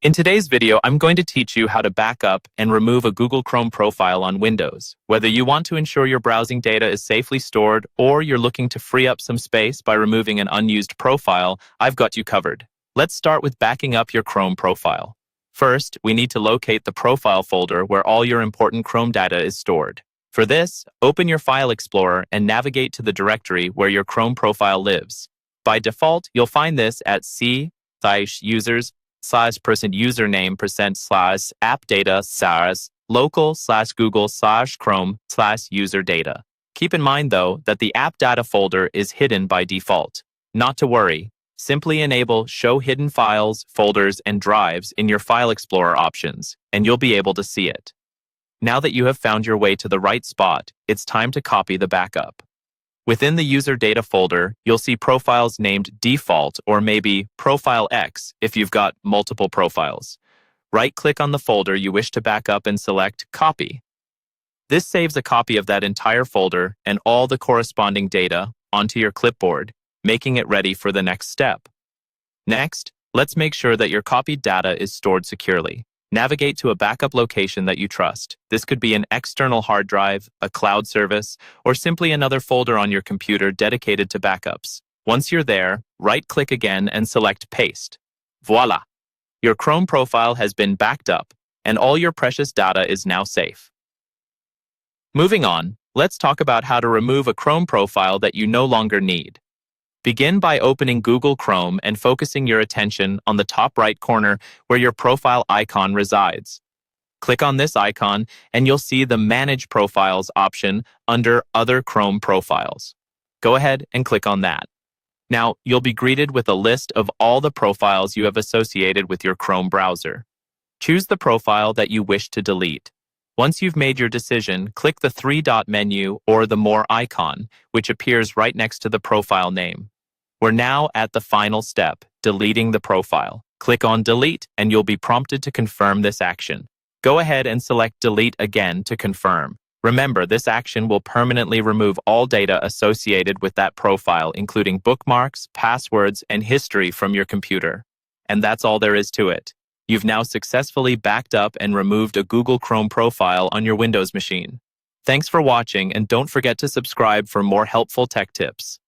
In today's video, I'm going to teach you how to back up and remove a Google Chrome profile on Windows. Whether you want to ensure your browsing data is safely stored or you're looking to free up some space by removing an unused profile, I've got you covered. Let's start with backing up your Chrome profile. First, we need to locate the profile folder where all your important Chrome data is stored. For this, open your File Explorer and navigate to the directory where your Chrome profile lives. By default, you'll find this at c/users/person username %/appdata/local/google/chrome/user data. Keep in mind, though, that the app data folder is hidden by default. Not to worry. Simply enable Show Hidden Files, Folders, and Drives in your File Explorer options, and you'll be able to see it. Now that you have found your way to the right spot, it's time to copy the backup. Within the user data folder, you'll see profiles named Default or maybe Profile X if you've got multiple profiles. Right-click on the folder you wish to back up and select Copy. This saves a copy of that entire folder and all the corresponding data onto your clipboard, making it ready for the next step. Next, let's make sure that your copied data is stored securely. Navigate to a backup location that you trust. This could be an external hard drive, a cloud service, or simply another folder on your computer dedicated to backups. Once you're there, right-click again and select Paste. Voila! Your Chrome profile has been backed up, and all your precious data is now safe. Moving on, let's talk about how to remove a Chrome profile that you no longer need. Begin by opening Google Chrome and focusing your attention on the top right corner where your profile icon resides. Click on this icon and you'll see the Manage Profiles option under Other Chrome Profiles. Go ahead and click on that. Now, you'll be greeted with a list of all the profiles you have associated with your Chrome browser. Choose the profile that you wish to delete. Once you've made your decision, click the three-dot menu or the More icon, which appears right next to the profile name. We're now at the final step, deleting the profile. Click on Delete and you'll be prompted to confirm this action. Go ahead and select Delete again to confirm. Remember, this action will permanently remove all data associated with that profile, including bookmarks, passwords, and history from your computer. And that's all there is to it. You've now successfully backed up and removed a Google Chrome profile on your Windows machine. Thanks for watching, and don't forget to subscribe for more helpful tech tips.